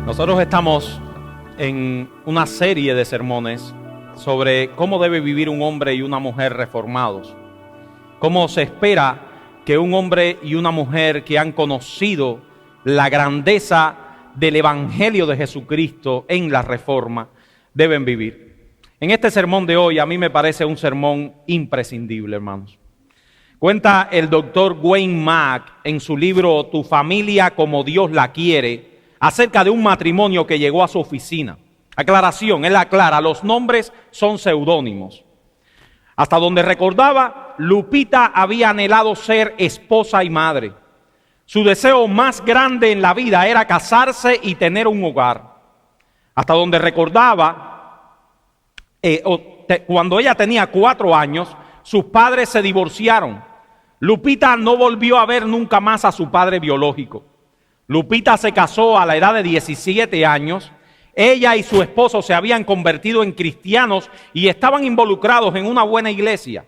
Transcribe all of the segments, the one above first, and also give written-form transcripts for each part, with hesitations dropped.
Nosotros estamos en una serie de sermones sobre cómo debe vivir un hombre y una mujer reformados. Cómo se espera que un hombre y una mujer que han conocido la grandeza del Evangelio de Jesucristo en la Reforma deben vivir. En este sermón de hoy a mí me parece un sermón imprescindible, hermanos. Cuenta el doctor Wayne Mack en su libro Tu familia como Dios la quiere, acerca de un matrimonio que llegó a su oficina. Aclaración, él aclara, los nombres son seudónimos. Hasta donde recordaba, Lupita había anhelado ser esposa y madre. Su deseo más grande en la vida era casarse y tener un hogar. Hasta donde recordaba, cuando ella tenía 4 años, sus padres se divorciaron. Lupita no volvió a ver nunca más a su padre biológico. Lupita se casó a la edad de 17 años. Ella y su esposo se habían convertido en cristianos y estaban involucrados en una buena iglesia.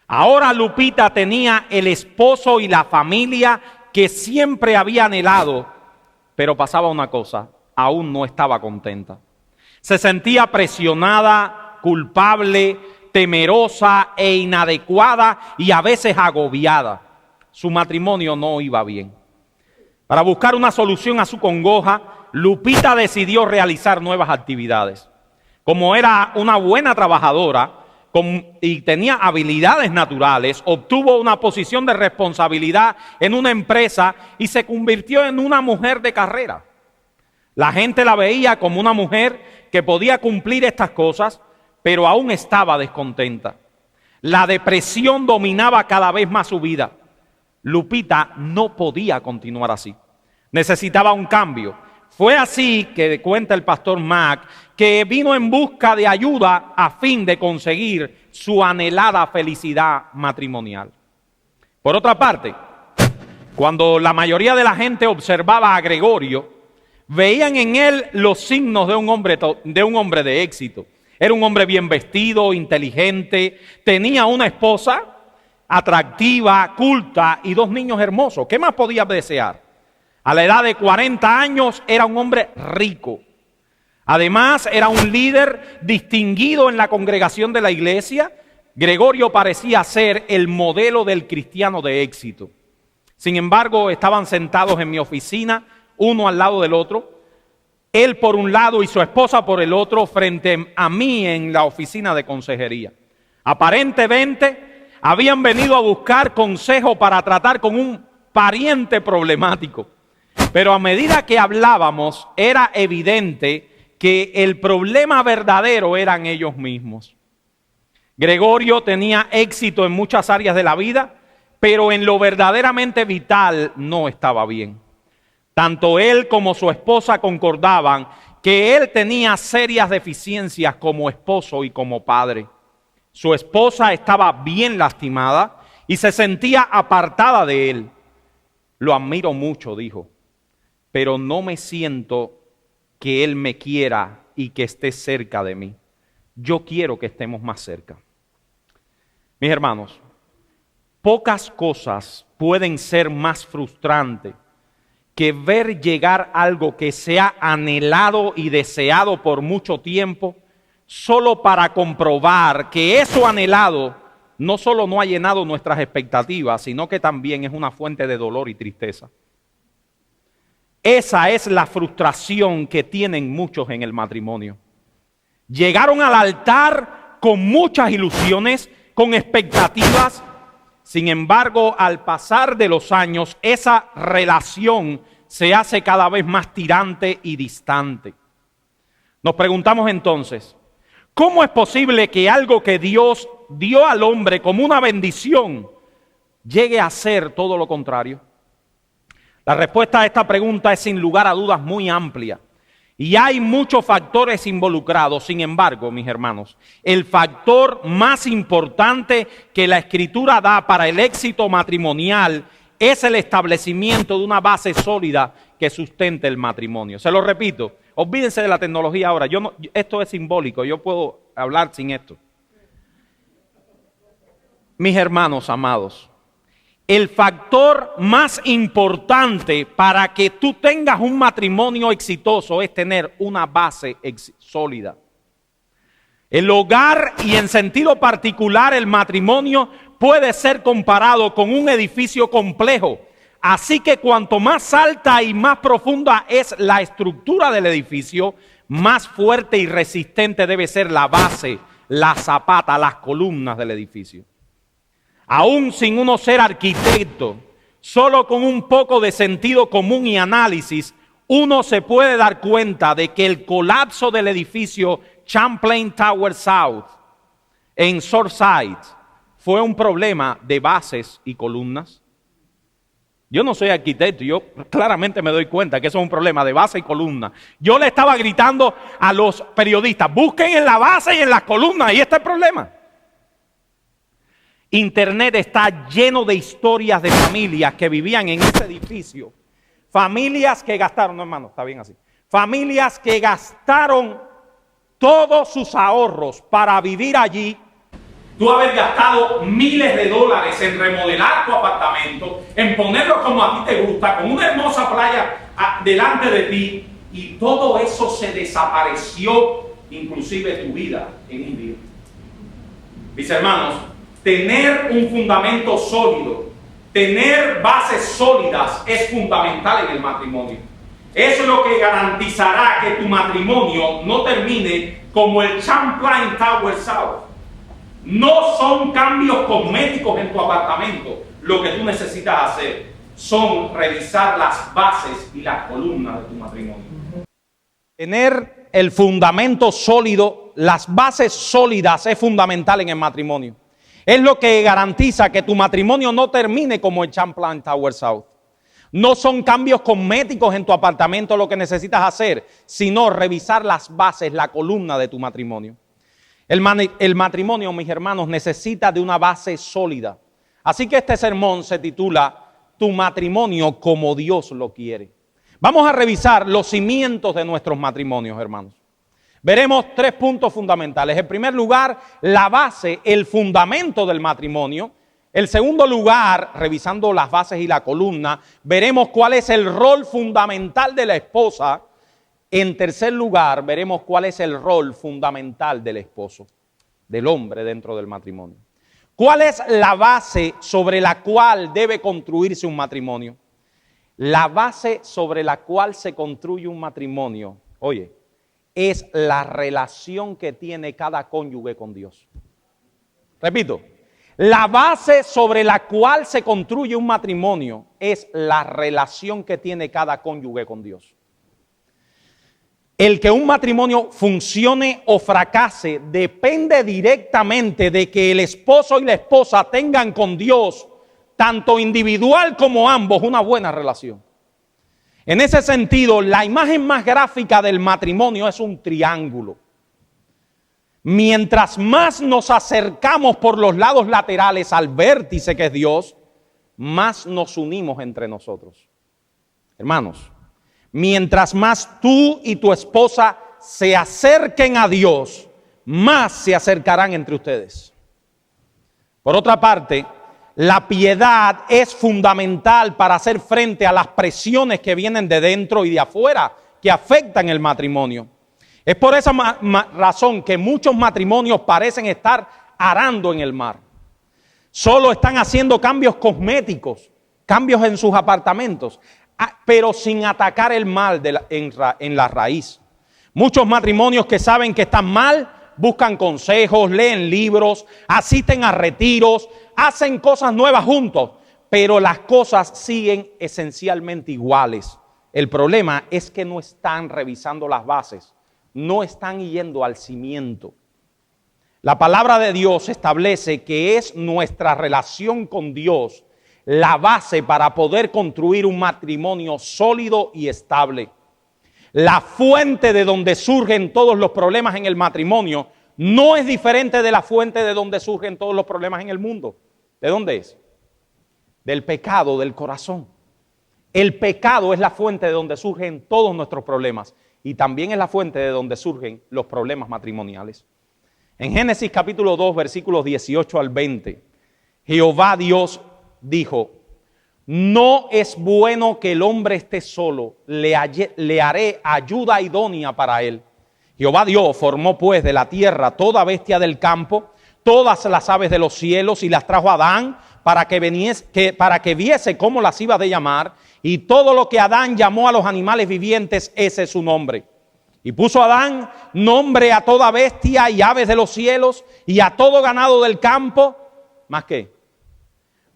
Ahora Lupita tenía el esposo y la familia que siempre había anhelado, pero pasaba una cosa, aún no estaba contenta. Se sentía presionada, culpable, temerosa e inadecuada y a veces agobiada. Su matrimonio no iba bien. Para buscar una solución a su congoja, Lupita decidió realizar nuevas actividades. Como era una buena trabajadora y tenía habilidades naturales, obtuvo una posición de responsabilidad en una empresa y se convirtió en una mujer de carrera. La gente la veía como una mujer que podía cumplir estas cosas, pero aún estaba descontenta. La depresión dominaba cada vez más su vida. Lupita no podía continuar así. Necesitaba un cambio. Fue así que cuenta el pastor Mack que vino en busca de ayuda a fin de conseguir su anhelada felicidad matrimonial. Por otra parte, cuando la mayoría de la gente observaba a Gregorio, veían en él los signos de un hombre de éxito. Era un hombre bien vestido, inteligente, tenía una esposa atractiva, culta y 2 niños hermosos. ¿Qué más podía desear? A la edad de 40 años era un hombre rico. Además, era un líder distinguido en la congregación de la iglesia. Gregorio parecía ser el modelo del cristiano de éxito. Sin embargo, estaban sentados en mi oficina, uno al lado del otro. Él por un lado y su esposa por el otro, frente a mí en la oficina de consejería. Aparentemente, habían venido a buscar consejo para tratar con un pariente problemático. Pero a medida que hablábamos, era evidente que el problema verdadero eran ellos mismos. Gregorio tenía éxito en muchas áreas de la vida, pero en lo verdaderamente vital no estaba bien. Tanto él como su esposa concordaban que él tenía serias deficiencias como esposo y como padre. Su esposa estaba bien lastimada y se sentía apartada de él. Lo admiro mucho, dijo, pero no me siento que él me quiera y que esté cerca de mí. Yo quiero que estemos más cerca. Mis hermanos, pocas cosas pueden ser más frustrantes que ver llegar algo que se ha anhelado y deseado por mucho tiempo, solo para comprobar que eso anhelado no solo no ha llenado nuestras expectativas, sino que también es una fuente de dolor y tristeza. Esa es la frustración que tienen muchos en el matrimonio. Llegaron al altar con muchas ilusiones, con expectativas. Sin embargo, al pasar de los años, esa relación se hace cada vez más tirante y distante. Nos preguntamos entonces, ¿cómo es posible que algo que Dios dio al hombre como una bendición llegue a ser todo lo contrario? La respuesta a esta pregunta es sin lugar a dudas muy amplia. Y hay muchos factores involucrados. Sin embargo, mis hermanos, el factor más importante que la Escritura da para el éxito matrimonial es el establecimiento de una base sólida que sustente el matrimonio. Se lo repito, olvídense de la tecnología ahora. Esto es simbólico, yo puedo hablar sin esto. Mis hermanos amados, el factor más importante para que tú tengas un matrimonio exitoso es tener una base sólida. El hogar, y en sentido particular el matrimonio, puede ser comparado con un edificio complejo. Así que cuanto más alta y más profunda es la estructura del edificio, más fuerte y resistente debe ser la base, la zapata, las columnas del edificio. Aún sin uno ser arquitecto, solo con un poco de sentido común y análisis, uno se puede dar cuenta de que el colapso del edificio Champlain Tower South en Surfside fue un problema de bases y columnas. Yo no soy arquitecto, yo claramente me doy cuenta que eso es un problema de base y columna. Yo le estaba gritando a los periodistas, busquen en la base y en las columnas, y este es el problema. Internet está lleno de historias de familias que vivían en ese edificio. Familias que gastaron, no hermano, está bien así. Familias que gastaron todos sus ahorros para vivir allí. Tú haber gastado miles de dólares en remodelar tu apartamento, en ponerlo como a ti te gusta, con una hermosa playa delante de ti, y todo eso se desapareció, inclusive tu vida en un día. Mis hermanos, tener un fundamento sólido, tener bases sólidas es fundamental en el matrimonio. Eso es lo que garantizará que tu matrimonio no termine como el Champlain Tower South. No son cambios cosméticos en tu apartamento. Lo que tú necesitas hacer son revisar las bases y las columnas de tu matrimonio. Tener el fundamento sólido, las bases sólidas es fundamental en el matrimonio. Es lo que garantiza que tu matrimonio no termine como el Champlain Tower South. No son cambios cosméticos en tu apartamento lo que necesitas hacer, sino revisar las bases, la columna de tu matrimonio. El matrimonio, mis hermanos, necesita de una base sólida. Así que este sermón se titula Tu matrimonio como Dios lo quiere. Vamos a revisar los cimientos de nuestros matrimonios, hermanos. Veremos 3 puntos fundamentales. En primer lugar, la base, el fundamento del matrimonio. En segundo lugar, revisando las bases y la columna, veremos cuál es el rol fundamental de la esposa. En tercer lugar, veremos cuál es el rol fundamental del esposo, del hombre dentro del matrimonio. ¿Cuál es la base sobre la cual debe construirse un matrimonio? La base sobre la cual se construye un matrimonio, oye, es la relación que tiene cada cónyuge con Dios. Repito, la base sobre la cual se construye un matrimonio es la relación que tiene cada cónyuge con Dios. El que un matrimonio funcione o fracase depende directamente de que el esposo y la esposa tengan con Dios, tanto individual como ambos, una buena relación. En ese sentido, la imagen más gráfica del matrimonio es un triángulo. Mientras más nos acercamos por los lados laterales al vértice que es Dios, más nos unimos entre nosotros. Hermanos, mientras más tú y tu esposa se acerquen a Dios, más se acercarán entre ustedes. Por otra parte, la piedad es fundamental para hacer frente a las presiones que vienen de dentro y de afuera que afectan el matrimonio. Es por esa razón que muchos matrimonios parecen estar arando en el mar. Solo están haciendo cambios cosméticos, cambios en sus apartamentos, pero sin atacar el mal en la raíz. Muchos matrimonios que saben que están mal, buscan consejos, leen libros, asisten a retiros, hacen cosas nuevas juntos, pero las cosas siguen esencialmente iguales. El problema es que no están revisando las bases, no están yendo al cimiento. La palabra de Dios establece que es nuestra relación con Dios la base para poder construir un matrimonio sólido y estable. La fuente de donde surgen todos los problemas en el matrimonio no es diferente de la fuente de donde surgen todos los problemas en el mundo. ¿De dónde es? Del pecado, del corazón. El pecado es la fuente de donde surgen todos nuestros problemas y también es la fuente de donde surgen los problemas matrimoniales. En Génesis capítulo 2, versículos 18 al 20, Jehová Dios dijo: no es bueno que el hombre esté solo, le haré ayuda idónea para él. Jehová Dios formó pues de la tierra toda bestia del campo, todas las aves de los cielos, y las trajo a Adán para que viese cómo las iba de llamar. Y todo lo que Adán llamó a los animales vivientes, ese es su nombre. Y puso Adán nombre a toda bestia y aves de los cielos y a todo ganado del campo. ¿Más qué?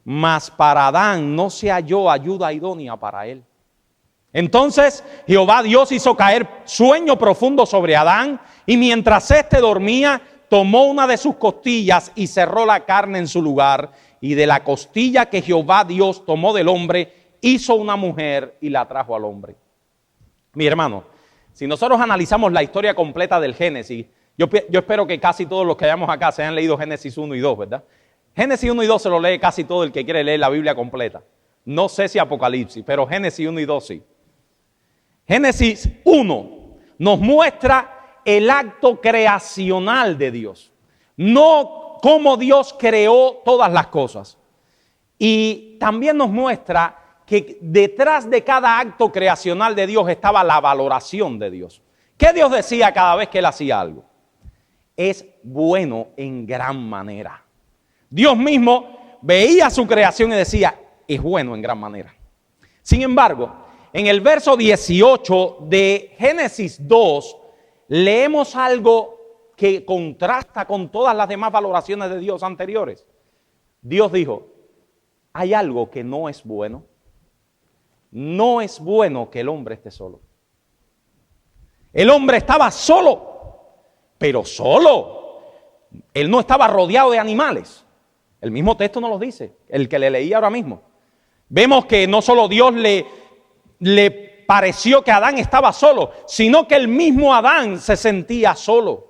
Mas para Adán no se halló ayuda idónea para él. Entonces Jehová Dios hizo caer sueño profundo sobre Adán, y mientras éste dormía, tomó una de sus costillas y cerró la carne en su lugar. Y de la costilla que Jehová Dios tomó del hombre, hizo una mujer y la trajo al hombre. Mi hermano, si nosotros analizamos la historia completa del Génesis, yo espero que casi todos los que hayamos acá se hayan leído Génesis 1 y 2, ¿verdad? Génesis 1 y 2 se lo lee casi todo el que quiere leer la Biblia completa. No sé si Apocalipsis, pero Génesis 1 y 2 sí. Génesis 1 nos muestra el acto creacional de Dios, no cómo Dios creó todas las cosas. Y también nos muestra que detrás de cada acto creacional de Dios estaba la valoración de Dios. ¿Qué Dios decía cada vez que Él hacía algo? Es bueno en gran manera. Dios mismo veía su creación y decía, es bueno en gran manera. Sin embargo, en el verso 18 de Génesis 2, leemos algo que contrasta con todas las demás valoraciones de Dios anteriores. Dios dijo, hay algo que no es bueno. No es bueno que el hombre esté solo. El hombre estaba solo, pero solo. Él no estaba rodeado de animales. El mismo texto nos lo dice, el que le leí ahora mismo. Vemos que no solo Dios le pareció que Adán estaba solo, sino que el mismo Adán se sentía solo.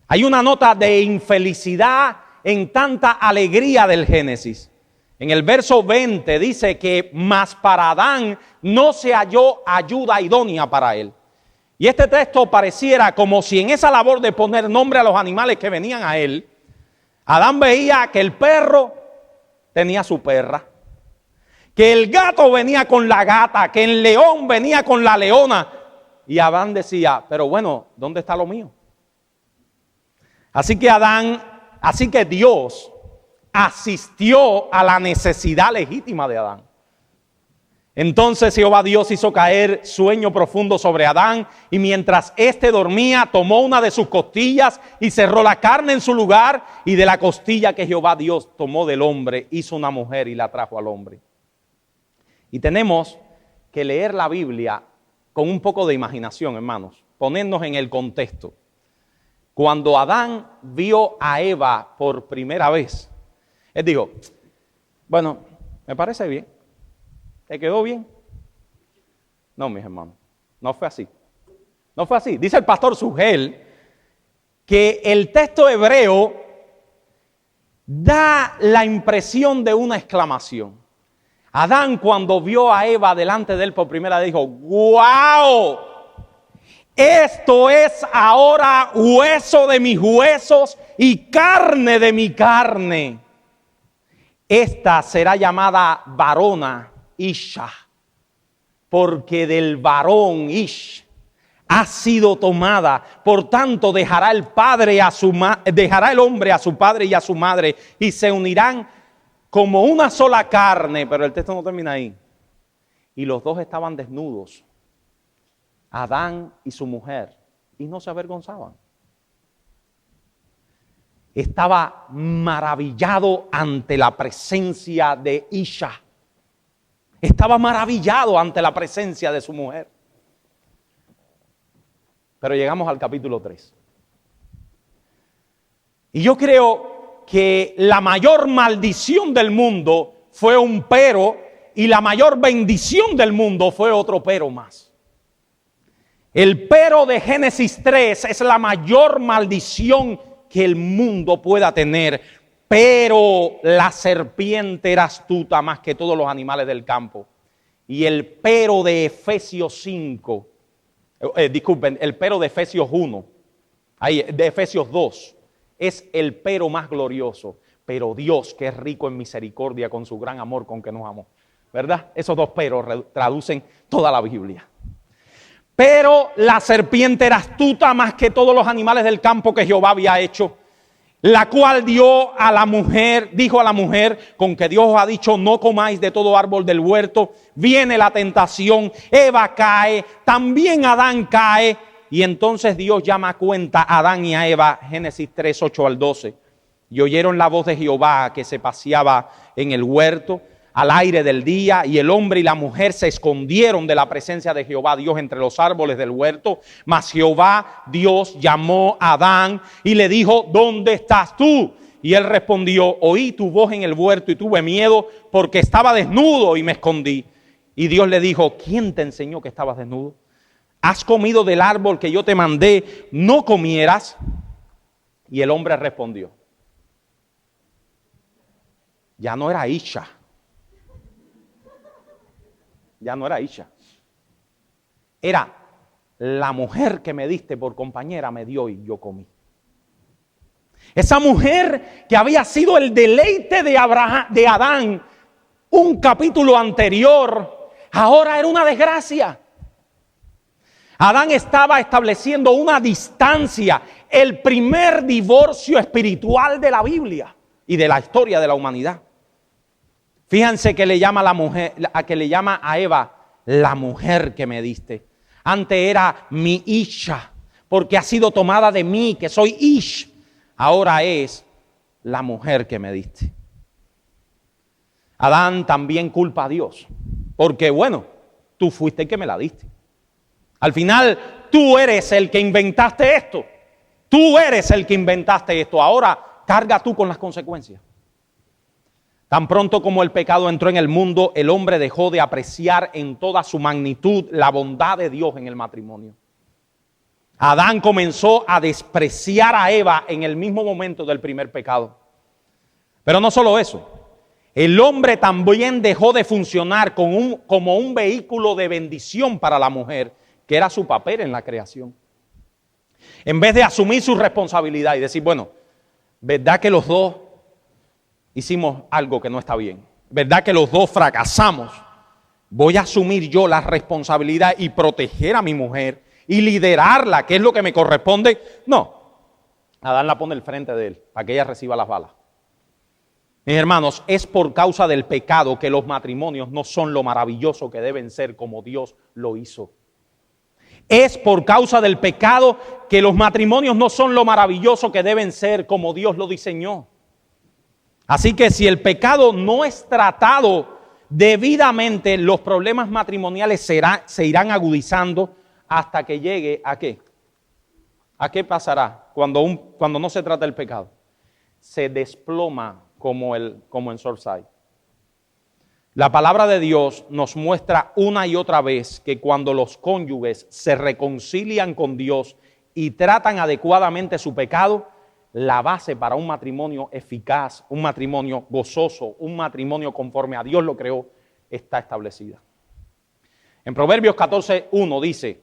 Hay una nota de infelicidad en tanta alegría del Génesis. En el verso 20 dice que mas para Adán no se halló ayuda idónea para él. Y este texto pareciera como si en esa labor de poner nombre a los animales que venían a él, Adán veía que el perro tenía su perra, que el gato venía con la gata, que el león venía con la leona. Y Adán decía, pero bueno, ¿dónde está lo mío? Así que Dios asistió a la necesidad legítima de Adán. Entonces Jehová Dios hizo caer sueño profundo sobre Adán, y mientras éste dormía, tomó una de sus costillas y cerró la carne en su lugar, y de la costilla que Jehová Dios tomó del hombre, hizo una mujer y la trajo al hombre. Y tenemos que leer la Biblia con un poco de imaginación, hermanos, ponernos en el contexto. Cuando Adán vio a Eva por primera vez, él dijo, bueno, me parece bien. ¿Te quedó bien? No, mis hermanos, no fue así. No fue así. Dice el pastor Sugel que el texto hebreo da la impresión de una exclamación. Adán, cuando vio a Eva delante de él por primera vez, dijo, ¡guau! Esto es ahora hueso de mis huesos y carne de mi carne. Esta será llamada varona Isha, porque del varón Ish ha sido tomada. Por tanto, dejará el hombre a su padre y a su madre, y se unirán como una sola carne. Pero el texto no termina ahí. Y los dos estaban desnudos, Adán y su mujer, y no se avergonzaban. Estaba maravillado ante la presencia de Isha. Estaba maravillado ante la presencia de su mujer. Pero llegamos al capítulo 3. Y yo creo que la mayor maldición del mundo fue un pero, y la mayor bendición del mundo fue otro pero más. El pero de Génesis 3 es la mayor maldición que el mundo pueda tener. Pero la serpiente era astuta más que todos los animales del campo. Y el pero de Efesios 5, el pero de Efesios 1, de Efesios 2, es el pero más glorioso. pero Dios, que es rico en misericordia con su gran amor con que nos amó. ¿Verdad? Esos dos pero traducen toda la Biblia. Pero la serpiente era astuta más que todos los animales del campo que Jehová había hecho, la cual dijo a la mujer, con que Dios ha dicho, no comáis de todo árbol del huerto. Viene la tentación, Eva cae, también Adán cae, y entonces Dios llama a cuenta a Adán y a Eva, Génesis 3, 8 al 12. Y oyeron la voz de Jehová que se paseaba en el huerto al aire del día, y el hombre y la mujer se escondieron de la presencia de Jehová Dios entre los árboles del huerto. Mas Jehová Dios llamó a Adán y le dijo, ¿dónde estás tú? Y él respondió, oí tu voz en el huerto y tuve miedo porque estaba desnudo y me escondí. Y Dios le dijo, ¿quién te enseñó que estabas desnudo? ¿Has comido del árbol que yo te mandé, no comieras? Y el hombre respondió, ya no era Isha. Ya no era Isha. Era la mujer que me diste por compañera, me dio y yo comí. Esa mujer que había sido el deleite de Adán un capítulo anterior, ahora era una desgracia. Adán estaba estableciendo una distancia, el primer divorcio espiritual de la Biblia y de la historia de la humanidad. Fíjense que le llama a Eva la mujer que me diste. Antes era mi Isha, porque ha sido tomada de mí, que soy Ish. Ahora es la mujer que me diste. Adán también culpa a Dios, porque bueno, tú fuiste el que me la diste. Al final, tú eres el que inventaste esto. Tú eres el que inventaste esto. Ahora, carga tú con las consecuencias. Tan pronto como el pecado entró en el mundo, el hombre dejó de apreciar en toda su magnitud la bondad de Dios en el matrimonio. Adán comenzó a despreciar a Eva en el mismo momento del primer pecado. Pero no solo eso, el hombre también dejó de funcionar como un vehículo de bendición para la mujer, que era su papel en la creación. En vez de asumir su responsabilidad y decir, bueno, ¿verdad que los dos hicimos algo que no está bien? ¿Verdad que los dos fracasamos? Voy a asumir yo la responsabilidad y proteger a mi mujer y liderarla, que es lo que me corresponde. No, Adán la pone al frente de él para que ella reciba las balas. Mis hermanos, es por causa del pecado que los matrimonios no son lo maravilloso que deben ser como Dios lo hizo. Es por causa del pecado que los matrimonios no son lo maravilloso que deben ser como Dios lo diseñó. Así que si el pecado no es tratado debidamente, los problemas matrimoniales se irán agudizando hasta que llegue ¿a qué? ¿A qué pasará cuando no se trata el pecado? Se desploma como en Surfside. La palabra de Dios nos muestra una y otra vez que cuando los cónyuges se reconcilian con Dios y tratan adecuadamente su pecado, la base para un matrimonio eficaz, un matrimonio gozoso, un matrimonio conforme a Dios lo creó, está establecida. En Proverbios 14:1 dice,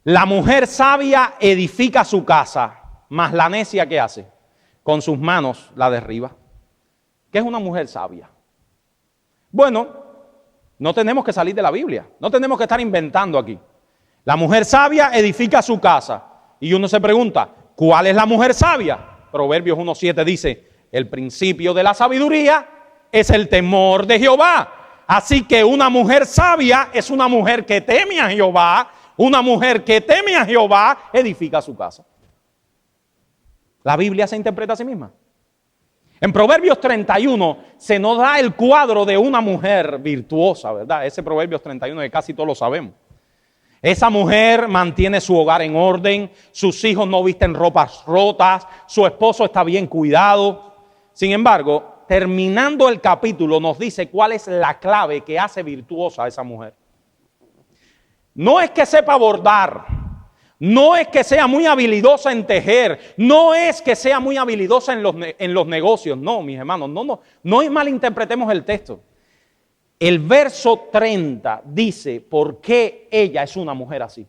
la mujer sabia edifica su casa, mas la necia, ¿qué hace? Con sus manos la derriba. ¿Qué es una mujer sabia? Bueno, no tenemos que salir de la Biblia, no tenemos que estar inventando aquí. La mujer sabia edifica su casa. Y uno se pregunta, ¿cuál es la mujer sabia? Proverbios 1:7 dice, el principio de la sabiduría es el temor de Jehová. Así que una mujer sabia es una mujer que teme a Jehová. Una mujer que teme a Jehová edifica su casa. La Biblia se interpreta a sí misma. En Proverbios 31 se nos da el cuadro de una mujer virtuosa, ¿verdad? Ese Proverbios 31 que casi todos lo sabemos. Esa mujer mantiene su hogar en orden, sus hijos no visten ropas rotas, su esposo está bien cuidado. Sin embargo, terminando el capítulo nos dice cuál es la clave que hace virtuosa a esa mujer. No es que sepa bordar, no es que sea muy habilidosa en tejer, no es que sea muy habilidosa en los negocios. No, mis hermanos, no malinterpretemos el texto. El verso 30 dice por qué ella es una mujer así.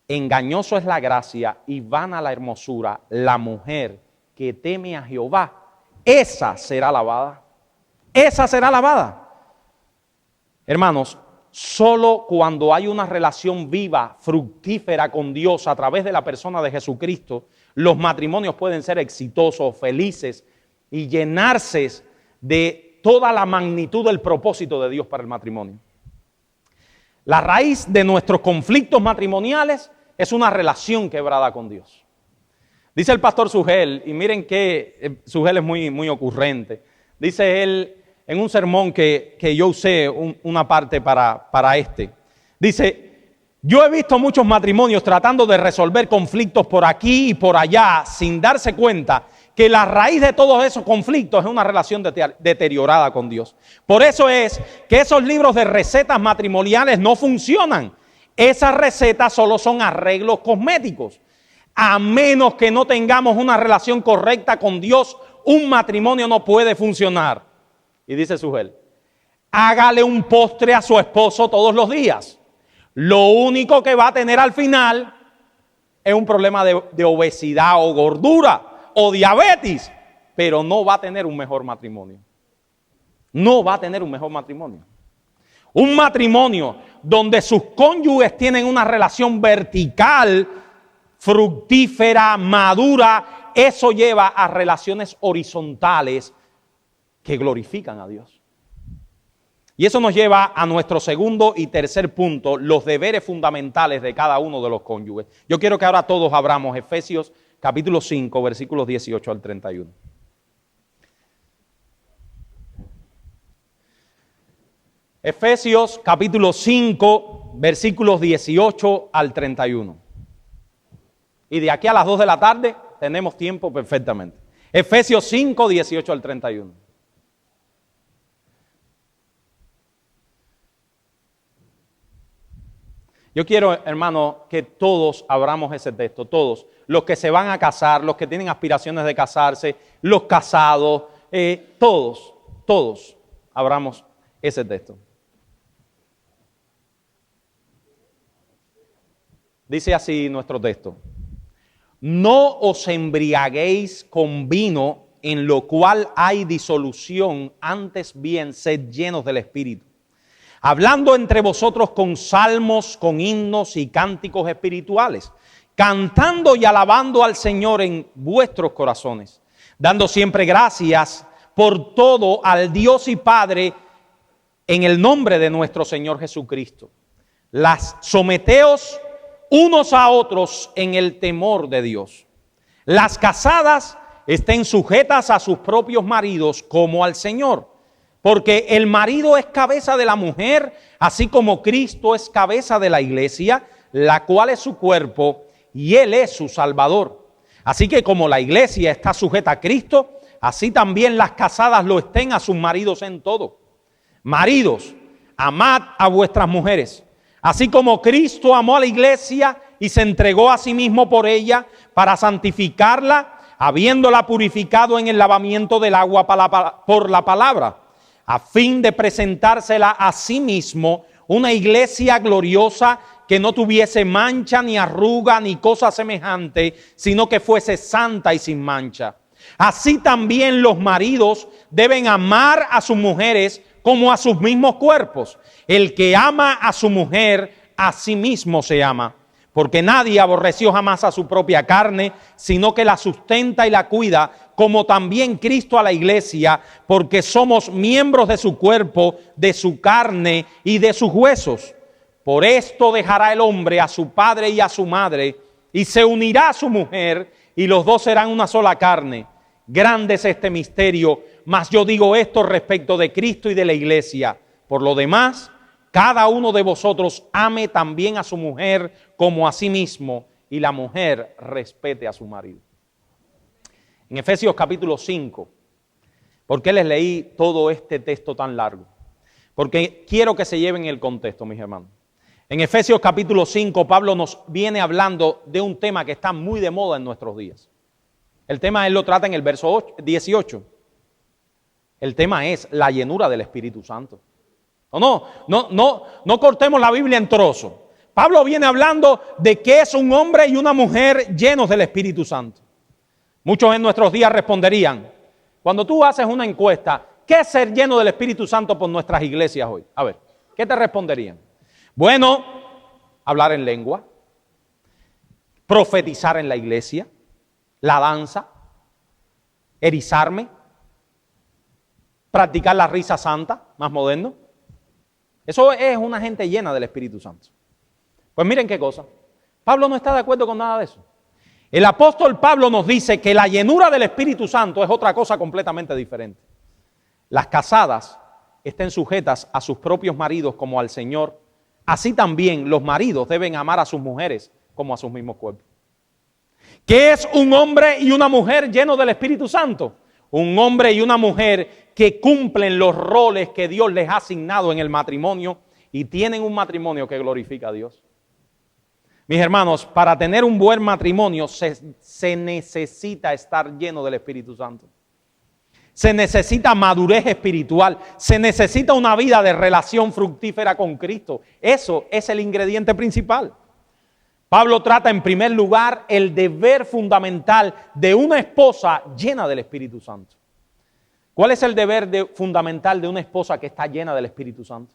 Engañoso es la gracia y vana la hermosura, la mujer que teme a Jehová esa será alabada. Esa será alabada. Hermanos, solo cuando hay una relación viva, fructífera con Dios a través de la persona de Jesucristo, los matrimonios pueden ser exitosos, felices y llenarse de toda la magnitud del propósito de Dios para el matrimonio. La raíz de nuestros conflictos matrimoniales es una relación quebrada con Dios. Dice el pastor Sugel, y miren que Sugel es muy ocurrente. Dice él en un sermón que yo usé una parte para este. Dice, yo he visto muchos matrimonios tratando de resolver conflictos por aquí y por allá sin darse cuenta que la raíz de todos esos conflictos es una relación deteriorada con Dios. Por eso es que esos libros de recetas matrimoniales no funcionan. Esas recetas solo son arreglos cosméticos. A menos que no tengamos una relación correcta con Dios, un matrimonio no puede funcionar. Y dice Sugel, hágale un postre a su esposo todos los días. Lo único que va a tener al final es un problema de obesidad o gordura o diabetes, pero no va a tener un mejor matrimonio. No va a tener un mejor matrimonio. Un matrimonio donde sus cónyuges tienen una relación vertical, fructífera, madura, eso lleva a relaciones horizontales que glorifican a Dios. Y eso nos lleva a nuestro segundo y tercer punto, los deberes fundamentales de cada uno de los cónyuges. Yo quiero que ahora todos abramos Efesios capítulo 5, versículos 18 al 31. Efesios capítulo 5, versículos 18 al 31. Y de aquí a las 2 de la tarde tenemos tiempo perfectamente. Efesios 5, 18 al 31. Yo quiero, hermano, que todos abramos ese texto, todos. Los que se van a casar, los que tienen aspiraciones de casarse, los casados, todos abramos ese texto. Dice así nuestro texto. No os embriaguéis con vino en lo cual hay disolución, antes bien sed llenos del Espíritu, hablando entre vosotros con salmos, con himnos y cánticos espirituales, cantando y alabando al Señor en vuestros corazones, dando siempre gracias por todo al Dios y Padre en el nombre de nuestro Señor Jesucristo. Someteos unos a otros en el temor de Dios. Las casadas estén sujetas a sus propios maridos como al Señor, porque el marido es cabeza de la mujer, así como Cristo es cabeza de la iglesia, la cual es su cuerpo y Él es su Salvador. Así que como la iglesia está sujeta a Cristo, así también las casadas lo estén a sus maridos en todo. Maridos, amad a vuestras mujeres, así como Cristo amó a la iglesia y se entregó a sí mismo por ella para santificarla, habiéndola purificado en el lavamiento del agua por la palabra, a fin de presentársela a sí mismo una iglesia gloriosa que no tuviese mancha ni arruga ni cosa semejante, sino que fuese santa y sin mancha. Así también los maridos deben amar a sus mujeres como a sus mismos cuerpos. El que ama a su mujer, a sí mismo se ama. Porque nadie aborreció jamás a su propia carne, sino que la sustenta y la cuida, como también Cristo a la iglesia, porque somos miembros de su cuerpo, de su carne y de sus huesos. Por esto dejará el hombre a su padre y a su madre, y se unirá a su mujer, y los dos serán una sola carne. Grande es este misterio, mas yo digo esto respecto de Cristo y de la iglesia. Por lo demás, cada uno de vosotros ame también a su mujer como a sí mismo, y la mujer respete a su marido. En Efesios capítulo 5, ¿por qué les leí todo este texto tan largo? Porque quiero que se lleven el contexto, mis hermanos. En Efesios capítulo 5, Pablo nos viene hablando de un tema que está muy de moda en nuestros días. El tema él lo trata en el verso 18. El tema es la llenura del Espíritu Santo. No cortemos la Biblia en trozos. Pablo viene hablando de que es un hombre y una mujer llenos del Espíritu Santo. Muchos en nuestros días responderían, Cuando tú haces una encuesta, ¿qué es ser lleno del Espíritu Santo por nuestras iglesias hoy? A ver, ¿qué te responderían? Bueno, hablar en lengua, profetizar en la iglesia, la danza, erizarme, practicar la risa santa, más moderno. Eso es una gente llena del Espíritu Santo. Pues miren qué cosa. Pablo no está de acuerdo con nada de eso. El apóstol Pablo nos dice que la llenura del Espíritu Santo es otra cosa completamente diferente. Las casadas estén sujetas a sus propios maridos como al Señor. Así también los maridos deben amar a sus mujeres como a sus mismos cuerpos. ¿Qué es un hombre y una mujer llenos del Espíritu Santo? Un hombre y una mujer que cumplen los roles que Dios les ha asignado en el matrimonio y tienen un matrimonio que glorifica a Dios. Mis hermanos, para tener un buen matrimonio se necesita estar lleno del Espíritu Santo. Se necesita madurez espiritual, se necesita una vida de relación fructífera con Cristo. Eso es el ingrediente principal. Pablo trata en primer lugar el deber fundamental de una esposa llena del Espíritu Santo. ¿Cuál es el deber fundamental de una esposa que está llena del Espíritu Santo?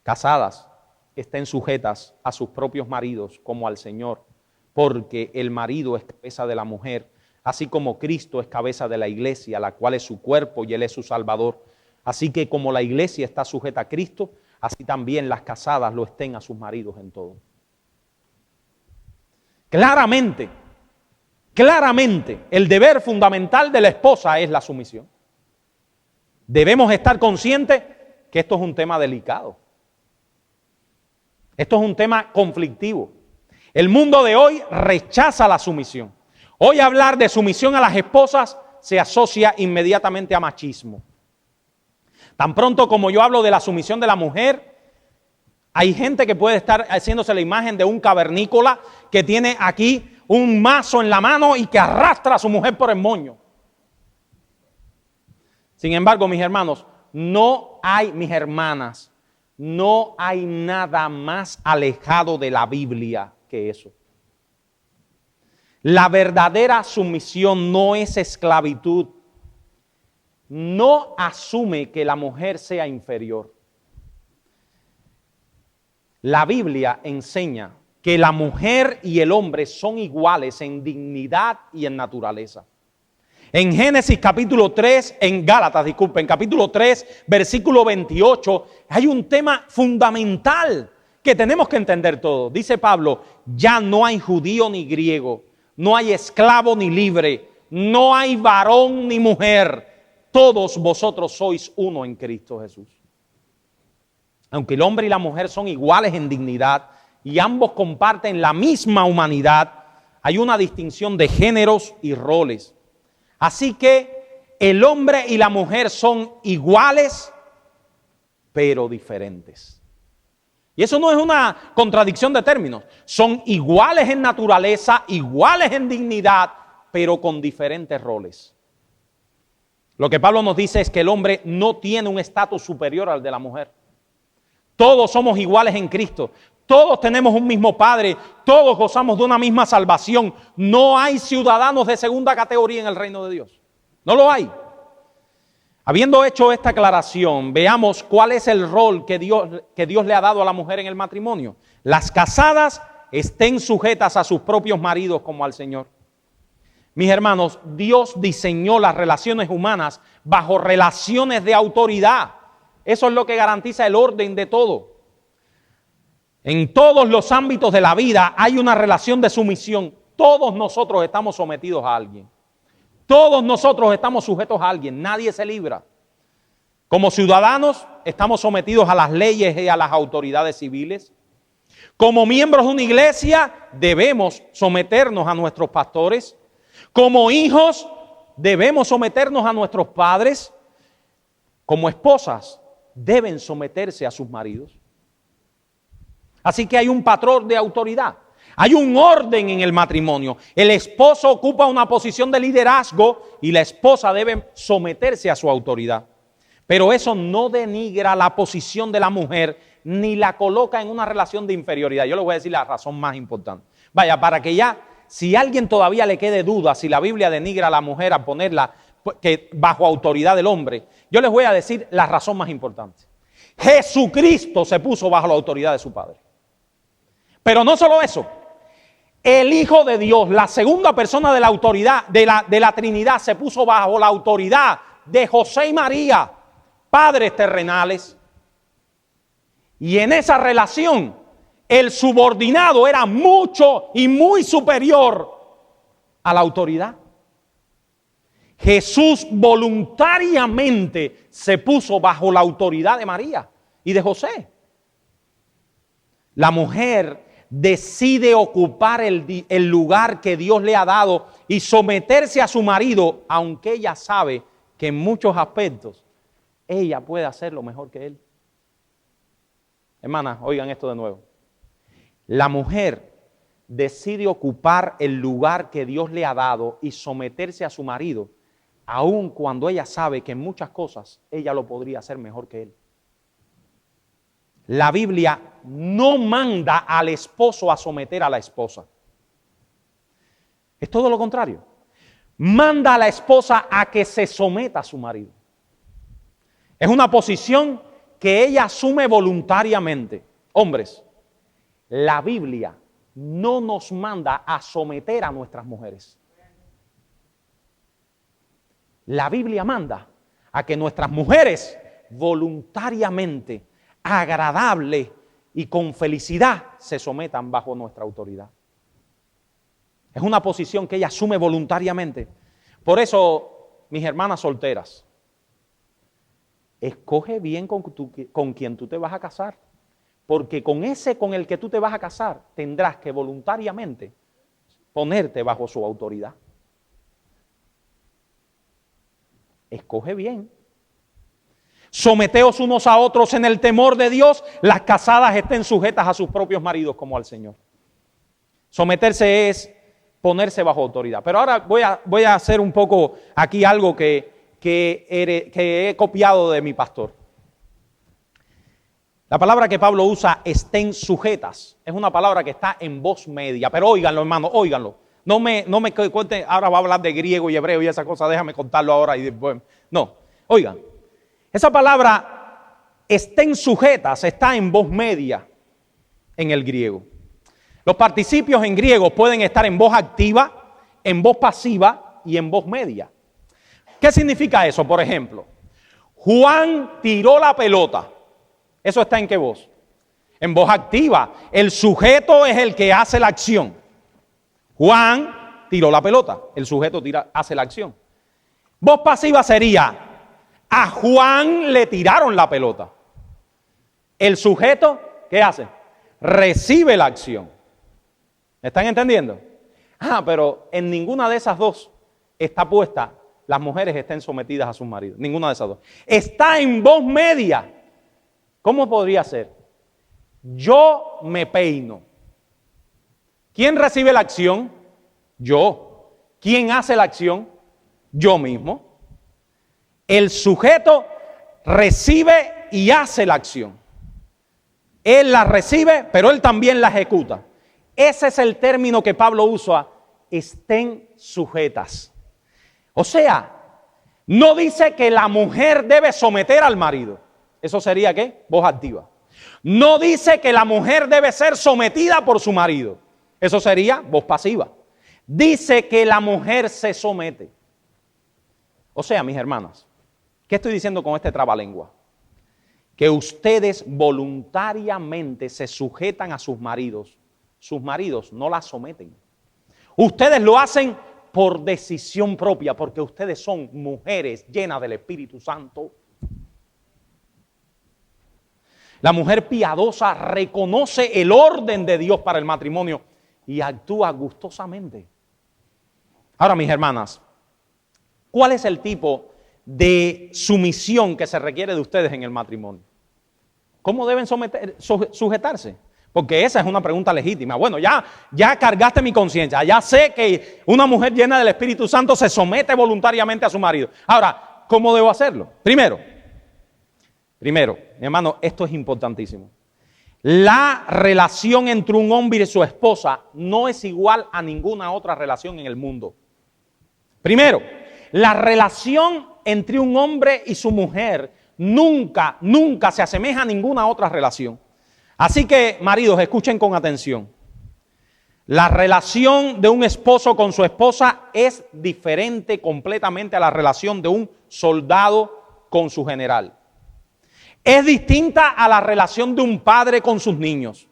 Casadas, estén sujetas a sus propios maridos como al Señor, porque el marido es cabeza de la mujer, así como Cristo es cabeza de la iglesia, la cual es su cuerpo y Él es su Salvador. Así que como la iglesia está sujeta a Cristo, así también las casadas lo estén a sus maridos en todo. Claramente, el deber fundamental de la esposa es la sumisión. Debemos estar conscientes que esto es un tema delicado. Esto es un tema conflictivo. El mundo de hoy rechaza la sumisión. Hoy hablar de sumisión a las esposas se asocia inmediatamente a machismo. Tan pronto como yo hablo de la sumisión de la mujer, hay gente que puede estar haciéndose la imagen de un cavernícola que tiene aquí un mazo en la mano y que arrastra a su mujer por el moño. Sin embargo, mis hermanos, mis hermanas, no hay nada más alejado de la Biblia que eso. La verdadera sumisión no es esclavitud. No asume que la mujer sea inferior. La Biblia enseña que la mujer y el hombre son iguales en dignidad y en naturaleza. En Génesis capítulo 3, en Gálatas, capítulo 3, versículo 28, hay un tema fundamental que tenemos que entender todos. Dice Pablo, ya no hay judío ni griego, no hay esclavo ni libre, no hay varón ni mujer, todos vosotros sois uno en Cristo Jesús. Aunque el hombre y la mujer son iguales en dignidad y ambos comparten la misma humanidad, hay una distinción de géneros y roles. Así que el hombre y la mujer son iguales, pero diferentes. Y eso no es una contradicción de términos. Son iguales en naturaleza, iguales en dignidad, pero con diferentes roles. Lo que Pablo nos dice es que el hombre no tiene un estatus superior al de la mujer. Todos somos iguales en Cristo. Todos tenemos un mismo Padre, todos gozamos de una misma salvación. No hay ciudadanos de segunda categoría en el reino de Dios. No lo hay. Habiendo hecho esta aclaración, veamos cuál es el rol que Dios le ha dado a la mujer en el matrimonio. Las casadas estén sujetas a sus propios maridos como al Señor. Mis hermanos, Dios diseñó las relaciones humanas bajo relaciones de autoridad. Eso es lo que garantiza el orden de todo. En todos los ámbitos de la vida hay una relación de sumisión. Todos nosotros estamos sometidos a alguien. Todos nosotros estamos sujetos a alguien. Nadie se libra. Como ciudadanos estamos sometidos a las leyes y a las autoridades civiles. Como miembros de una iglesia debemos someternos a nuestros pastores. Como hijos debemos someternos a nuestros padres. Como esposas deben someterse a sus maridos. Así que hay un patrón de autoridad, hay un orden en el matrimonio. El esposo ocupa una posición de liderazgo y la esposa debe someterse a su autoridad. Pero eso no denigra la posición de la mujer ni la coloca en una relación de inferioridad. Yo les voy a decir la razón más importante. Vaya, para que ya si a alguien todavía le quede duda si la Biblia denigra a la mujer a ponerla que bajo autoridad del hombre, yo les voy a decir la razón más importante. Jesucristo se puso bajo la autoridad de su Padre. Pero no solo eso, el Hijo de Dios, la segunda persona de la autoridad de la Trinidad, se puso bajo la autoridad de José y María, padres terrenales. Y en esa relación, el subordinado era mucho y muy superior a la autoridad. Jesús voluntariamente se puso bajo la autoridad de María y de José. La mujer decide ocupar el lugar que Dios le ha dado y someterse a su marido, aunque ella sabe que en muchos aspectos ella puede hacerlo mejor que él. Hermanas, oigan esto de nuevo. La mujer decide ocupar el lugar que Dios le ha dado y someterse a su marido, aun cuando ella sabe que en muchas cosas ella lo podría hacer mejor que él. La Biblia no manda al esposo a someter a la esposa. Es todo lo contrario. Manda a la esposa a que se someta a su marido. Es una posición que ella asume voluntariamente. Hombres, la Biblia no nos manda a someter a nuestras mujeres. La Biblia manda a que nuestras mujeres voluntariamente, agradable y con felicidad se sometan bajo nuestra autoridad. Es una posición que ella asume voluntariamente. Por eso, mis hermanas solteras, escoge bien con quien tú te vas a casar, porque con ese con el que tú te vas a casar tendrás que voluntariamente ponerte bajo su autoridad. Escoge bien. Someteos unos a otros en el temor de Dios. Las casadas estén sujetas a sus propios maridos como al Señor. Someterse es ponerse bajo autoridad. Pero ahora voy a hacer un poco aquí algo que he copiado de mi pastor. La palabra que Pablo usa, estén sujetas, es una palabra que está en voz media. Pero óiganlo, hermano, óiganlo. No me cuenten, ahora va a hablar de griego y hebreo y esa cosa, déjame contarlo ahora y después. No, oigan. Esa palabra, estén sujetas, está en voz media en el griego. Los participios en griego pueden estar en voz activa, en voz pasiva y en voz media. ¿Qué significa eso? Por ejemplo, Juan tiró la pelota. ¿Eso está en qué voz? En voz activa. El sujeto es el que hace la acción. Juan tiró la pelota. El sujeto hace la acción. Voz pasiva sería, a Juan le tiraron la pelota. El sujeto, ¿qué hace? Recibe la acción. ¿Me están entendiendo? Pero en ninguna de esas dos está puesta las mujeres estén sometidas a sus maridos. Ninguna de esas dos. Está en voz media. ¿Cómo podría ser? Yo me peino. ¿Quién recibe la acción? Yo. ¿Quién hace la acción? Yo mismo. El sujeto recibe y hace la acción. Él la recibe, pero él también la ejecuta. Ese es el término que Pablo usa, estén sujetas. O sea, no dice que la mujer debe someter al marido. ¿Eso sería qué? Voz activa. No dice que la mujer debe ser sometida por su marido. Eso sería voz pasiva. Dice que la mujer se somete. O sea, mis hermanas, ¿qué estoy diciendo con este trabalengua? Que ustedes voluntariamente se sujetan a sus maridos. Sus maridos no la someten. Ustedes lo hacen por decisión propia, porque ustedes son mujeres llenas del Espíritu Santo. La mujer piadosa reconoce el orden de Dios para el matrimonio y actúa gustosamente. Ahora, mis hermanas, ¿cuál es el tipo de sumisión que se requiere de ustedes en el matrimonio? ¿Cómo deben sujetarse? Porque esa es una pregunta legítima. Bueno, ya cargaste mi conciencia. Ya sé que una mujer llena del Espíritu Santo se somete voluntariamente a su marido. Ahora, ¿cómo debo hacerlo? Primero, mi hermano, esto es importantísimo. La relación entre un hombre y su esposa no es igual a ninguna otra relación en el mundo. Primero, la relación entre un hombre y su mujer nunca se asemeja a ninguna otra relación. Así que, maridos, escuchen con atención. La relación de un esposo con su esposa es diferente completamente a la relación de un soldado con su general. Es distinta a la relación de un padre con sus niños.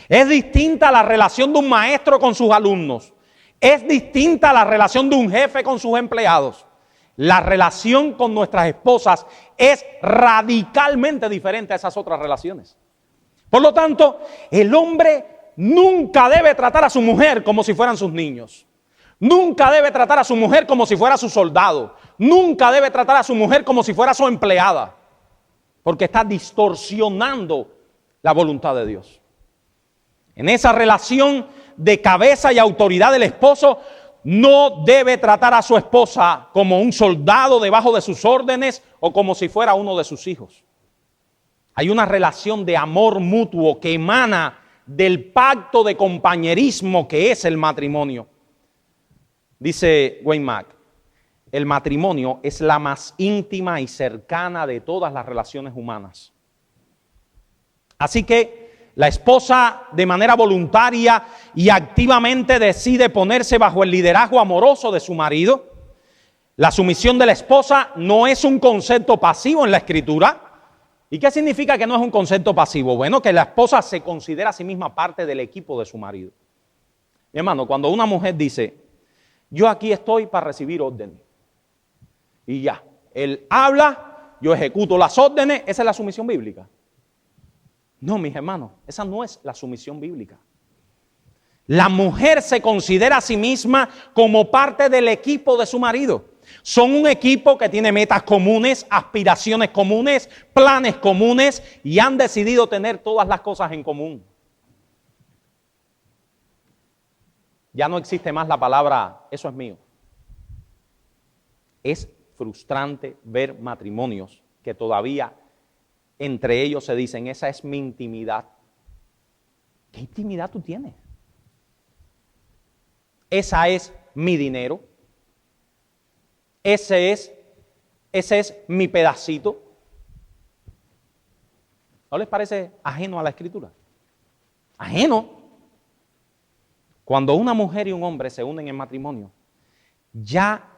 Es distinta a la relación de un maestro con sus alumnos. Es distinta a la relación de un jefe con sus empleados. La relación con nuestras esposas es radicalmente diferente a esas otras relaciones. Por lo tanto, el hombre nunca debe tratar a su mujer como si fueran sus niños. Nunca debe tratar a su mujer como si fuera su soldado. Nunca debe tratar a su mujer como si fuera su empleada. Porque está distorsionando la voluntad de Dios. En esa relación de cabeza y autoridad del esposo, no debe tratar a su esposa como un soldado debajo de sus órdenes o como si fuera uno de sus hijos. Hay una relación de amor mutuo que emana del pacto de compañerismo que es el matrimonio. Dice Wayne Mack, el matrimonio es la más íntima y cercana de todas las relaciones humanas. Así que la esposa de manera voluntaria y activamente decide ponerse bajo el liderazgo amoroso de su marido. La sumisión de la esposa no es un concepto pasivo en la Escritura. ¿Y qué significa que no es un concepto pasivo? Bueno, que la esposa se considera a sí misma parte del equipo de su marido. Mi hermano, cuando una mujer dice, yo aquí estoy para recibir órdenes, y ya, él habla, yo ejecuto las órdenes, esa es la sumisión bíblica. No, mis hermanos, esa no es la sumisión bíblica. La mujer se considera a sí misma como parte del equipo de su marido. Son un equipo que tiene metas comunes, aspiraciones comunes, planes comunes y han decidido tener todas las cosas en común. Ya no existe más la palabra, eso es mío. Es frustrante ver matrimonios que todavía entre ellos se dicen, esa es mi intimidad. ¿Qué intimidad tú tienes? Esa es mi dinero. Ese es mi pedacito. ¿No les parece ajeno a la Escritura? Ajeno. Cuando una mujer y un hombre se unen en matrimonio, ya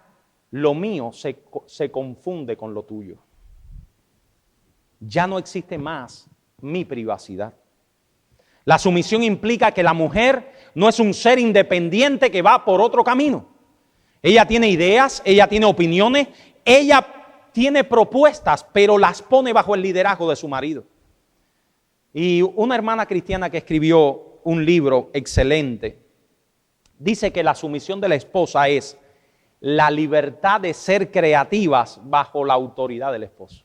lo mío se confunde con lo tuyo. Ya no existe más mi privacidad. La sumisión implica que la mujer no es un ser independiente que va por otro camino. Ella tiene ideas, ella tiene opiniones, ella tiene propuestas, pero las pone bajo el liderazgo de su marido. Y una hermana cristiana que escribió un libro excelente, dice que la sumisión de la esposa es la libertad de ser creativas bajo la autoridad del esposo.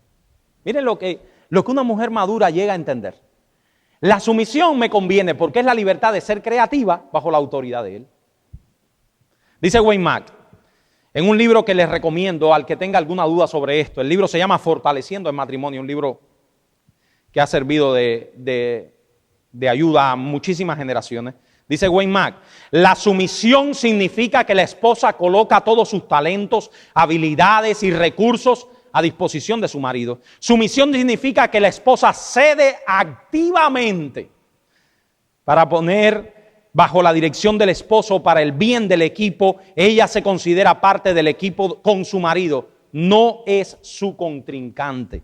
Miren lo que una mujer madura llega a entender. La sumisión me conviene porque es la libertad de ser creativa bajo la autoridad de él. Dice Wayne Mack, en un libro que les recomiendo al que tenga alguna duda sobre esto, el libro se llama Fortaleciendo el Matrimonio, un libro que ha servido de ayuda a muchísimas generaciones. Dice Wayne Mack, la sumisión significa que la esposa coloca todos sus talentos, habilidades y recursos a disposición de su marido. Sumisión significa que la esposa cede activamente para poner bajo la dirección del esposo para el bien del equipo. Ella se considera parte del equipo con su marido, no es su contrincante.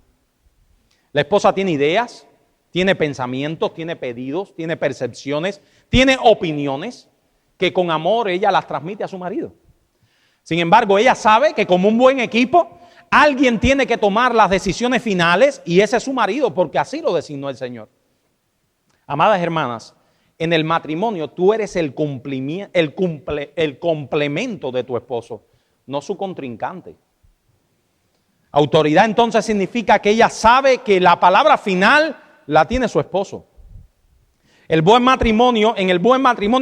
La esposa tiene ideas, tiene pensamientos, tiene pedidos, tiene percepciones, tiene opiniones que con amor ella las transmite a su marido. Sin embargo, ella sabe que como un buen equipo, alguien tiene que tomar las decisiones finales y ese es su marido, porque así lo designó el Señor. Amadas hermanas, en el matrimonio tú eres el complemento de tu esposo, no su contrincante. Autoridad entonces significa que ella sabe que la palabra final la tiene su esposo. En el buen matrimonio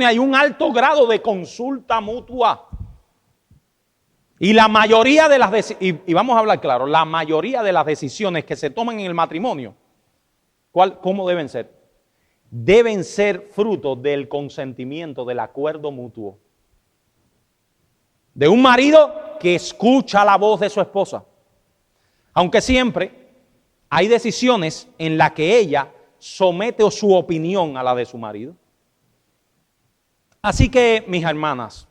hay un alto grado de consulta mutua. Y la mayoría de y vamos a hablar claro, la mayoría de las decisiones que se toman en el matrimonio, ¿cómo deben ser? deben ser fruto del consentimiento, del acuerdo mutuo. De un marido que escucha la voz de su esposa. Aunque siempre hay decisiones en las que ella somete su opinión a la de su marido. Así que, mis hermanas,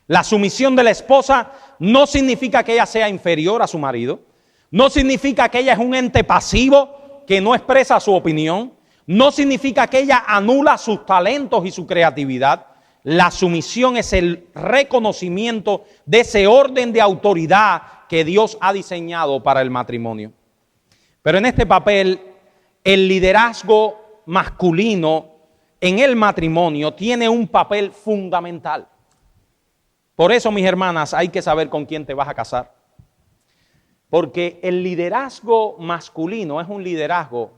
la sumisión de la esposa no significa que ella sea inferior a su marido. No significa que ella es un ente pasivo que no expresa su opinión. No significa que ella anula sus talentos y su creatividad. La sumisión es el reconocimiento de ese orden de autoridad que Dios ha diseñado para el matrimonio. Pero en este papel, el liderazgo masculino en el matrimonio tiene un papel fundamental. Por eso, mis hermanas, hay que saber con quién te vas a casar. Porque el liderazgo masculino es un liderazgo.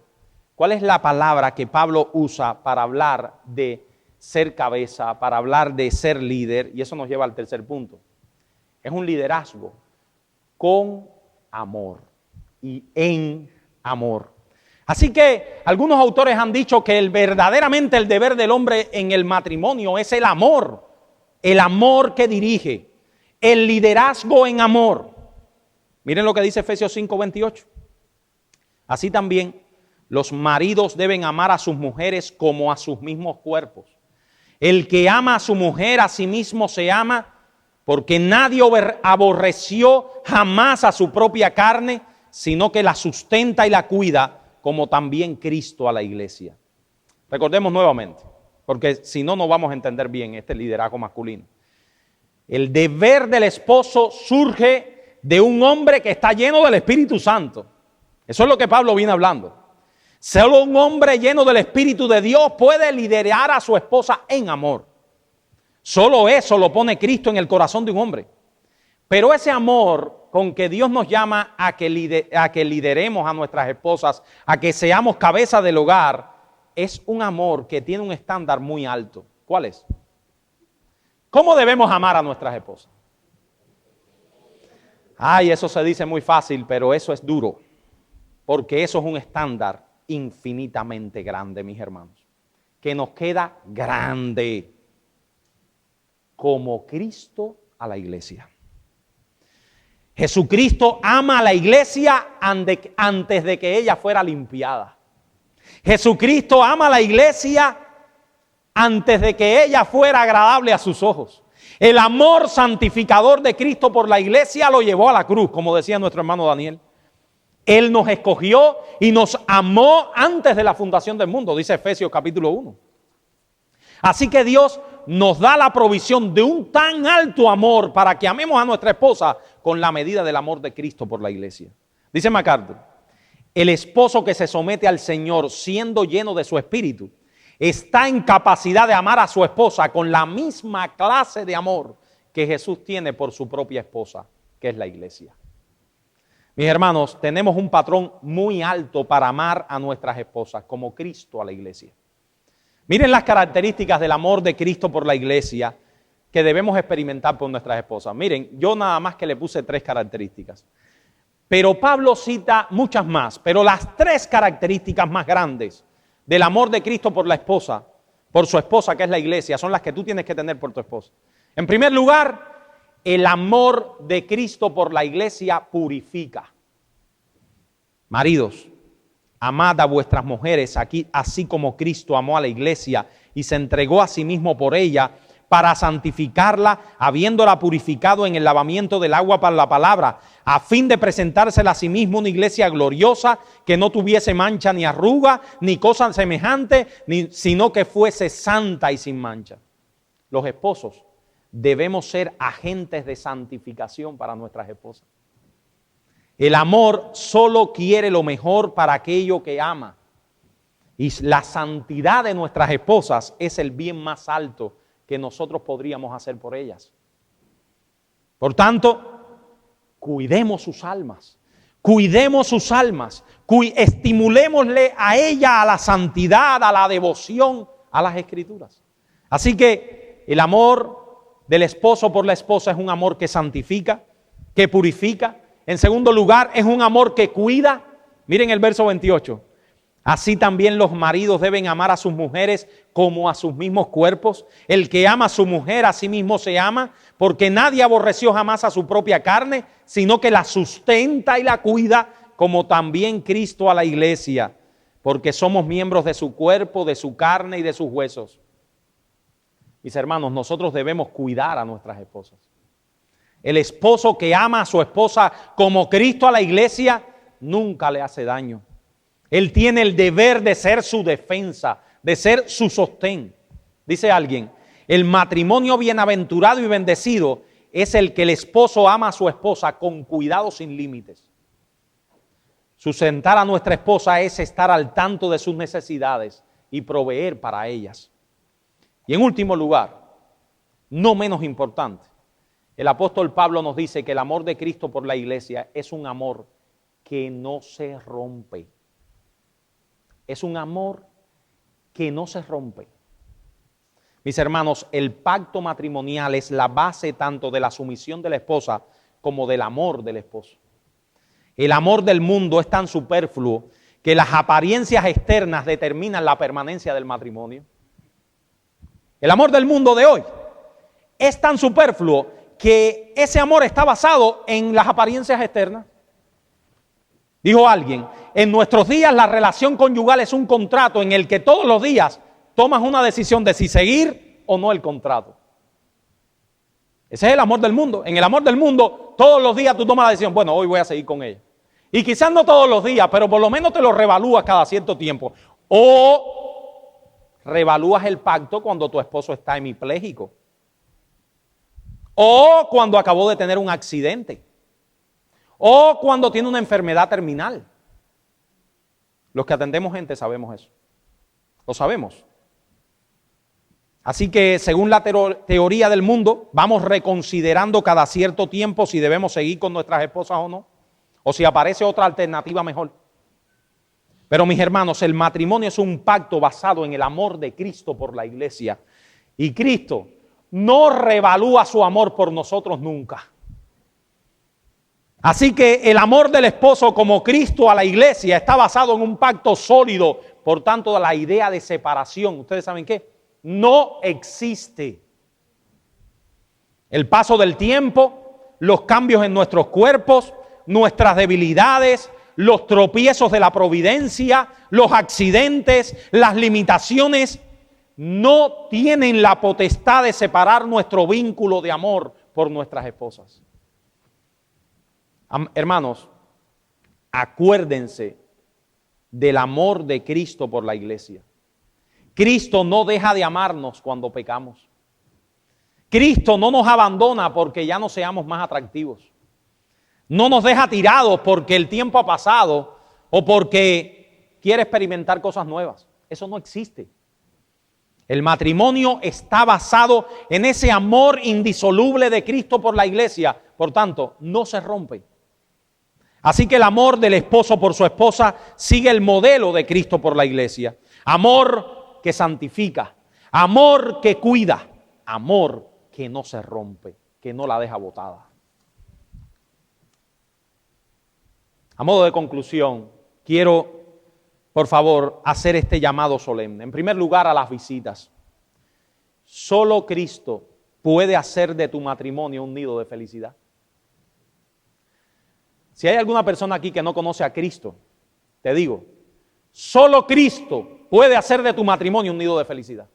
¿Cuál es la palabra que Pablo usa para hablar de ser cabeza, para hablar de ser líder? Y eso nos lleva al tercer punto. Es un liderazgo con amor y en amor. Así que algunos autores han dicho que verdaderamente el deber del hombre en el matrimonio es el amor que dirige, el liderazgo en amor. Miren lo que dice Efesios 5:28. Así también los maridos deben amar a sus mujeres como a sus mismos cuerpos. El que ama a su mujer a sí mismo se ama, porque nadie aborreció jamás a su propia carne, sino que la sustenta y la cuida, como también Cristo a la iglesia. Recordemos nuevamente, porque si no, no vamos a entender bien este liderazgo masculino. El deber del esposo surge de un hombre que está lleno del Espíritu Santo. Eso es lo que Pablo viene hablando. Solo un hombre lleno del Espíritu de Dios puede liderar a su esposa en amor. Solo eso lo pone Cristo en el corazón de un hombre. Pero ese amor con que Dios nos llama a que lideremos a nuestras esposas, a que seamos cabeza del hogar, es un amor que tiene un estándar muy alto. ¿Cuál es? ¿Cómo debemos amar a nuestras esposas? Ay, eso se dice muy fácil, pero eso es duro. Porque eso es un estándar infinitamente grande, mis hermanos. Que nos queda grande. Como Cristo a la iglesia. Jesucristo ama a la iglesia antes de que ella fuera limpiada. Jesucristo ama a la iglesia antes de que ella fuera agradable a sus ojos. El amor santificador de Cristo por la iglesia lo llevó a la cruz, como decía nuestro hermano Daniel. Él nos escogió y nos amó antes de la fundación del mundo, dice Efesios capítulo 1. Así que Dios nos da la provisión de un tan alto amor para que amemos a nuestra esposa con la medida del amor de Cristo por la iglesia. Dice MacArthur, el esposo que se somete al Señor siendo lleno de su espíritu está en capacidad de amar a su esposa con la misma clase de amor que Jesús tiene por su propia esposa, que es la iglesia. Mis hermanos, tenemos un patrón muy alto para amar a nuestras esposas, como Cristo a la iglesia. Miren las características del amor de Cristo por la iglesia que debemos experimentar por nuestras esposas. Miren, yo nada más que le puse 3 características. Pero Pablo cita muchas más. Pero las 3 características más grandes del amor de Cristo por la esposa, por su esposa que es la iglesia, son las que tú tienes que tener por tu esposa. En primer lugar, el amor de Cristo por la iglesia purifica. Maridos, amad a vuestras mujeres aquí, así como Cristo amó a la iglesia y se entregó a sí mismo por ella para santificarla, habiéndola purificado en el lavamiento del agua para la palabra, a fin de presentársela a sí mismo una iglesia gloriosa, que no tuviese mancha ni arruga, ni cosa semejante, sino que fuese santa y sin mancha. Los esposos debemos ser agentes de santificación para nuestras esposas. El amor solo quiere lo mejor para aquello que ama. Y la santidad de nuestras esposas es el bien más alto que nosotros podríamos hacer por ellas. Por tanto, cuidemos sus almas. Cuidemos sus almas. Estimulémosle a ella a la santidad, a la devoción, a las Escrituras. Así que el amor del esposo por la esposa es un amor que santifica, que purifica. En segundo lugar, es un amor que cuida. Miren el verso 28. Así también los maridos deben amar a sus mujeres como a sus mismos cuerpos. El que ama a su mujer a sí mismo se ama, porque nadie aborreció jamás a su propia carne, sino que la sustenta y la cuida, como también Cristo a la iglesia, porque somos miembros de su cuerpo, de su carne y de sus huesos. Mis hermanos, nosotros debemos cuidar a nuestras esposas. El esposo que ama a su esposa como Cristo a la iglesia, nunca le hace daño. Él tiene el deber de ser su defensa, de ser su sostén. Dice alguien, el matrimonio bienaventurado y bendecido es el que el esposo ama a su esposa con cuidado sin límites. Sustentar a nuestra esposa es estar al tanto de sus necesidades y proveer para ellas. Y en último lugar, no menos importante, el apóstol Pablo nos dice que el amor de Cristo por la iglesia es un amor que no se rompe. Es un amor que no se rompe. Mis hermanos, el pacto matrimonial es la base tanto de la sumisión de la esposa como del amor del esposo. El amor del mundo es tan superfluo que las apariencias externas determinan la permanencia del matrimonio. El amor del mundo de hoy es tan superfluo que ese amor está basado en las apariencias externas. Dijo alguien, en nuestros días la relación conyugal es un contrato en el que todos los días tomas una decisión de si seguir o no el contrato. Ese es el amor del mundo. En el amor del mundo, todos los días tú tomas la decisión, bueno, hoy voy a seguir con ella. Y quizás no todos los días, pero por lo menos te lo revalúas cada cierto tiempo. O revalúas el pacto cuando tu esposo está hemipléjico. O cuando acabó de tener un accidente. O cuando tiene una enfermedad terminal. Los que atendemos gente sabemos eso. Lo sabemos. Así que según la teoría del mundo, vamos reconsiderando cada cierto tiempo si debemos seguir con nuestras esposas o no. O si aparece otra alternativa mejor. Pero mis hermanos, el matrimonio es un pacto basado en el amor de Cristo por la iglesia. Y Cristo no revalúa su amor por nosotros nunca. Así que el amor del esposo como Cristo a la iglesia está basado en un pacto sólido. Por tanto, la idea de separación, ¿ustedes saben qué? No existe. El paso del tiempo, los cambios en nuestros cuerpos, nuestras debilidades, los tropiezos de la providencia, los accidentes, las limitaciones, no tienen la potestad de separar nuestro vínculo de amor por nuestras esposas. Hermanos, acuérdense del amor de Cristo por la iglesia. Cristo no deja de amarnos cuando pecamos. Cristo no nos abandona porque ya no seamos más atractivos. No nos deja tirados porque el tiempo ha pasado o porque quiere experimentar cosas nuevas. Eso no existe. El matrimonio está basado en ese amor indisoluble de Cristo por la iglesia. Por tanto, no se rompe. Así que el amor del esposo por su esposa sigue el modelo de Cristo por la iglesia. Amor que santifica, amor que cuida, amor que no se rompe, que no la deja botada. A modo de conclusión, quiero, por favor, hacer este llamado solemne. En primer lugar, a las visitas. Solo Cristo puede hacer de tu matrimonio un nido de felicidad. Si hay alguna persona aquí que no conoce a Cristo, te digo, solo Cristo puede hacer de tu matrimonio un nido de felicidad.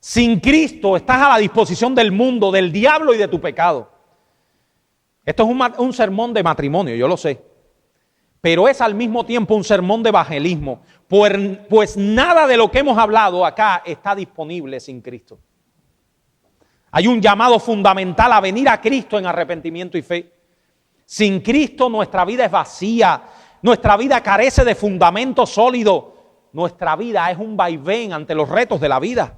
Sin Cristo estás a la disposición del mundo, del diablo y de tu pecado. Esto es un sermón de matrimonio, yo lo sé. Pero es al mismo tiempo un sermón de evangelismo. Pues nada de lo que hemos hablado acá está disponible sin Cristo. Hay un llamado fundamental a venir a Cristo en arrepentimiento y fe. Sin Cristo nuestra vida es vacía, nuestra vida carece de fundamento sólido, nuestra vida es un vaivén ante los retos de la vida.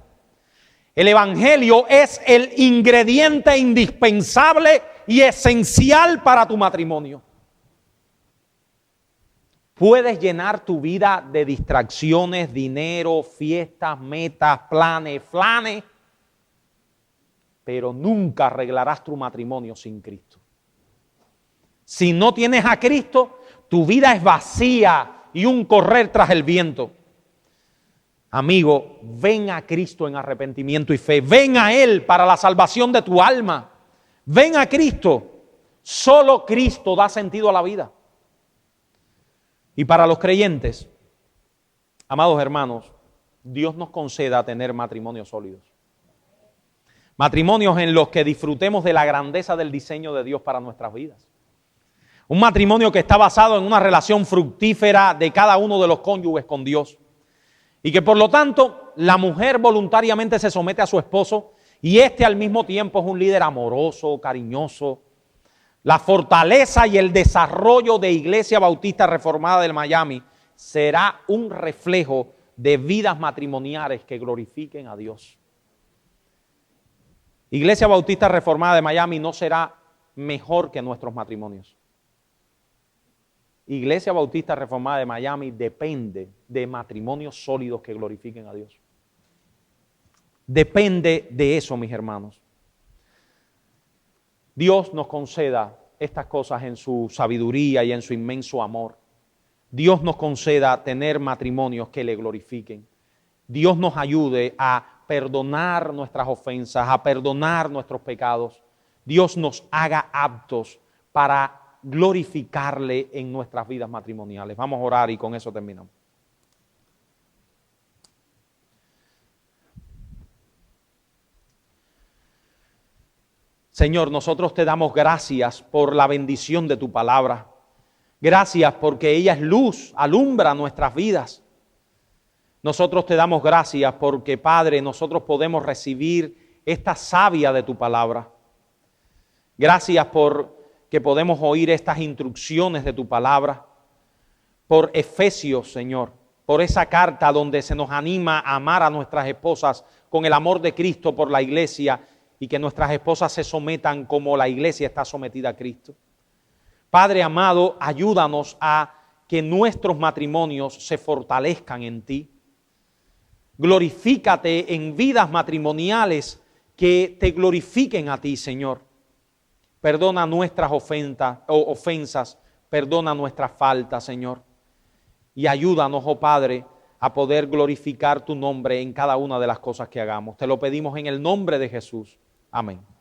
El evangelio es el ingrediente indispensable y esencial para tu matrimonio. Puedes llenar tu vida de distracciones, dinero, fiestas, metas, planes, pero nunca arreglarás tu matrimonio sin Cristo. Si no tienes a Cristo, tu vida es vacía, y un correr tras el viento. Amigo, ven a Cristo en arrepentimiento y fe. Ven a Él para la salvación de tu alma. Ven a Cristo. Solo Cristo da sentido a la vida. Y para los creyentes, amados hermanos, Dios nos conceda tener matrimonios sólidos. Matrimonios en los que disfrutemos de la grandeza del diseño de Dios para nuestras vidas. Un matrimonio que está basado en una relación fructífera de cada uno de los cónyuges con Dios. Y que por lo tanto la mujer voluntariamente se somete a su esposo y éste al mismo tiempo es un líder amoroso, cariñoso. La fortaleza y el desarrollo de Iglesia Bautista Reformada del Miami será un reflejo de vidas matrimoniales que glorifiquen a Dios. Iglesia Bautista Reformada de Miami no será mejor que nuestros matrimonios. Iglesia Bautista Reformada de Miami depende de matrimonios sólidos que glorifiquen a Dios. Depende de eso, mis hermanos. Dios nos conceda estas cosas en su sabiduría y en su inmenso amor. Dios nos conceda tener matrimonios que le glorifiquen. Dios nos ayude a perdonar nuestras ofensas, a perdonar nuestros pecados. Dios nos haga aptos para glorificarle en nuestras vidas matrimoniales. Vamos a orar y con eso terminamos. Señor, nosotros te damos gracias por la bendición de tu palabra. Gracias porque ella es luz, alumbra nuestras vidas. Nosotros te damos gracias porque, Padre, nosotros podemos recibir esta savia de tu palabra. Gracias por que podemos oír estas instrucciones de tu palabra. Por Efesios, Señor, por esa carta donde se nos anima a amar a nuestras esposas con el amor de Cristo por la iglesia y que nuestras esposas se sometan como la iglesia está sometida a Cristo. Padre amado, ayúdanos a que nuestros matrimonios se fortalezcan en ti. Glorifícate en vidas matrimoniales que te glorifiquen a ti, Señor. Perdona nuestras ofensas, perdona nuestras faltas, Señor. Y ayúdanos, oh Padre, a poder glorificar tu nombre en cada una de las cosas que hagamos. Te lo pedimos en el nombre de Jesús. Amén.